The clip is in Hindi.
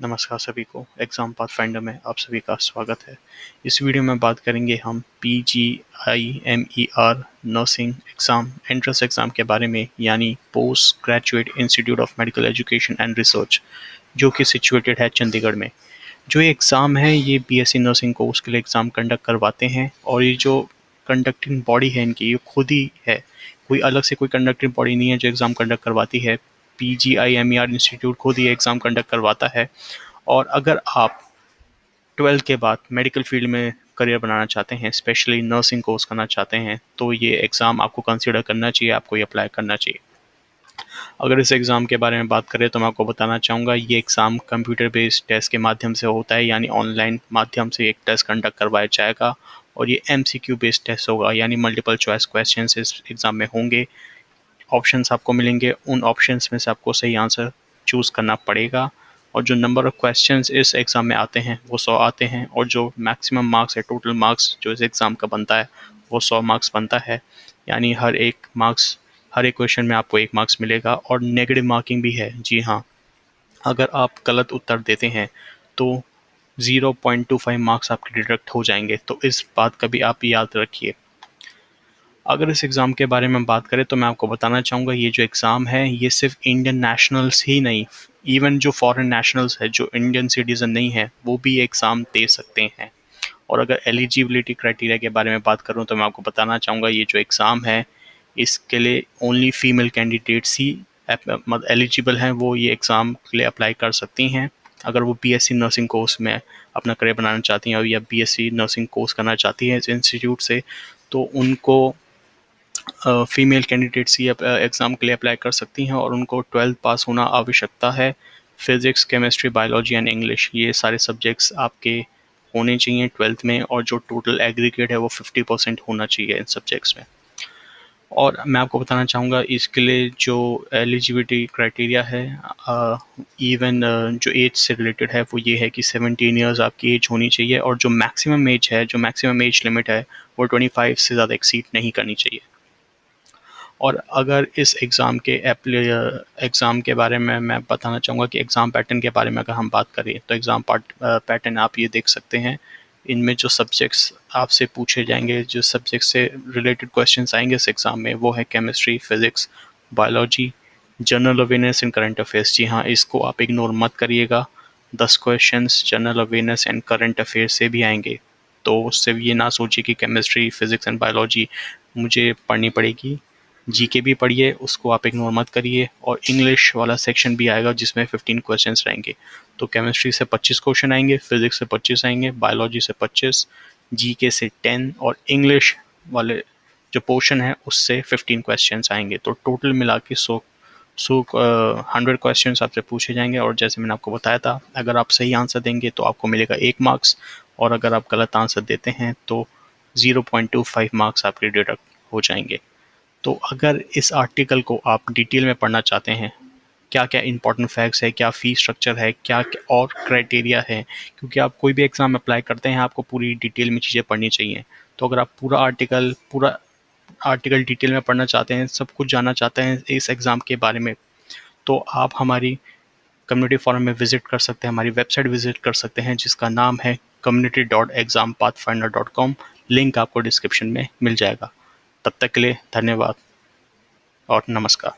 नमस्कार सभी को। एग्ज़ाम पाथफाइंडर में आप सभी का स्वागत है। इस वीडियो में बात करेंगे हम PGIMER nursing exam entrance exam के बारे में, यानी post graduate institute of medical education and research, जो कि सिचुएटेड है चंडीगढ़ में। जो ये एग्ज़ाम है ये BSc नर्सिंग कोर्स के लिए एग्ज़ाम कंडक्ट करवाते हैं, और ये जो कंडक्टिंग बॉडी है इनकी ये खुद ही है। कोई अलग से कोई कंडक्टिंग बॉडी नहीं है जो एग्ज़ाम कंडक्ट करवाती है। PGIMER इंस्टीट्यूट खुद ही एग्ज़ाम कंडक्ट करवाता है। और अगर आप 12th के बाद मेडिकल फील्ड में करियर बनाना चाहते हैं, स्पेशली नर्सिंग कोर्स करना चाहते हैं, तो ये एग्ज़ाम आपको कंसीडर करना चाहिए, आपको ये अप्लाई करना चाहिए। अगर इस एग्ज़ाम के बारे में बात करें तो मैं आपको बताना चाहूँगा ये एग्ज़ाम कंप्यूटर बेस्ड टेस्ट के माध्यम से होता है, यानी ऑनलाइन माध्यम से एक टेस्ट कंडक्ट करवाया जाएगा। और ये MCQ बेस्ड टेस्ट होगा, यानी मल्टीपल चॉइस क्वेश्चन इस एग्ज़ाम में होंगे। ऑप्शंस आपको मिलेंगे, उन ऑप्शंस में से आपको सही आंसर चूज़ करना पड़ेगा। और जो नंबर ऑफ़ क्वेश्चंस इस एग्ज़ाम में आते हैं वो 100 आते हैं, और जो मैक्सिमम मार्क्स है, टोटल मार्क्स जो इस एग्ज़ाम का बनता है वो 100 मार्क्स बनता है। यानी हर एक क्वेश्चन में आपको 1 मार्क्स मिलेगा। और नेगेटिव मार्किंग भी है। जी हाँ, अगर आप गलत उत्तर देते हैं तो 0.25 मार्क्स आपके डिडक्ट हो जाएंगे। तो इस बात का भी आप याद रखिए। अगर इस एग्ज़ाम के बारे में बात करें तो मैं आपको बताना चाहूँगा ये जो एग्ज़ाम है ये सिर्फ इंडियन नेशनल्स ही नहीं, इवन जो फॉरेन नेशनल्स है, जो इंडियन सिटीज़न नहीं है, वो भी एग्ज़ाम दे सकते हैं। और अगर एलिजिबिलिटी क्राइटेरिया के बारे में बात करूँ तो मैं आपको बताना चाहूँगा ये जो एग्ज़ाम है इसके लिए ओनली फीमेल कैंडिडेट्स ही मतलब एलिजिबल हैं, वो ये एग्ज़ाम के लिए अप्लाई कर सकती हैं। अगर वो BSc नर्सिंग कोर्स में अपना करियर बनाना चाहती हैं या BSc नर्सिंग कोर्स करना चाहती हैं इस इंस्टीट्यूट से, तो उनको फीमेल कैंडिडेट्स ही एग्ज़ाम के लिए अप्लाई कर सकती हैं। और उनको 12th पास होना आवश्यकता है। Physics, chemistry, biology and English, ये सारे सब्जेक्ट्स आपके होने चाहिए 12th में, और जो टोटल एग्रीगेट है वो 50% होना चाहिए इन सब्जेक्ट्स में। और मैं आपको बताना चाहूँगा इसके लिए जो एलिजिबिलिटी क्राइटेरिया है, इवन जो एज से रिलेटेड है वो ये है कि 17 ईयर्स आपकी एज होनी चाहिए, और जो मैक्सिमम एज लिमिट है वो 25 से ज़्यादा एक्सीड नहीं करनी चाहिए। और अगर इस एग्ज़ाम के बारे में मैं बताना चाहूँगा कि एग्ज़ाम पैटर्न के बारे में अगर हम बात करें तो एग्ज़ाम पैटर्न आप ये देख सकते हैं। इनमें जो सब्जेक्ट्स आपसे पूछे जाएंगे, जो सब्जेक्ट से रिलेटेड क्वेश्चंस आएंगे इस एग्ज़ाम में, वो है chemistry, physics, biology, general awareness and current affairs. जी हाँ, इसको आप इग्नोर मत करिएगा। 10 questions general awareness and current affairs से भी आएंगे, तो उससे ये ना सोचिए कि केमिस्ट्री, फिज़िक्स एंड बायोलॉजी मुझे पढ़नी पड़ेगी। GK भी पढ़िए, उसको आप इग्नोर मत करिए। और इंग्लिश वाला सेक्शन भी आएगा जिसमें 15 क्वेश्चंस रहेंगे। तो केमिस्ट्री से 25 क्वेश्चन आएंगे, फिजिक्स से 25 आएंगे, बायोलॉजी से 25, GK से 10, और इंग्लिश वाले जो पोर्शन है उससे 15 क्वेश्चंस आएंगे। तो टोटल मिला के 100 क्वेश्चंस आपसे पूछे जाएंगे। और जैसे मैंने आपको बताया था, अगर आप सही आंसर देंगे तो आपको मिलेगा 1 मार्क्स, और अगर आप गलत आंसर देते हैं तो 0.25 मार्क्स आपके डिडक्ट हो जाएंगे। तो अगर इस आर्टिकल को आप डिटेल में पढ़ना चाहते हैं, क्या क्या इंपॉर्टेंट फैक्ट्स है, क्या फ़ी स्ट्रक्चर है, क्या और क्राइटेरिया है, क्योंकि आप कोई भी एग्ज़ाम अप्लाई करते हैं आपको पूरी डिटेल में चीज़ें पढ़नी चाहिए। तो अगर आप पूरा आर्टिकल डिटेल में पढ़ना चाहते हैं, सब कुछ जानना चाहते हैं इस एग्ज़ाम के बारे में, तो आप हमारी कम्युनिटी फोरम में विज़िट कर सकते हैं, हमारी वेबसाइट विज़िट कर सकते हैं जिसका नाम है community.exampathfinder.com। लिंक आपको डिस्क्रिप्शन में मिल जाएगा। तब तक के लिए धन्यवाद और नमस्कार।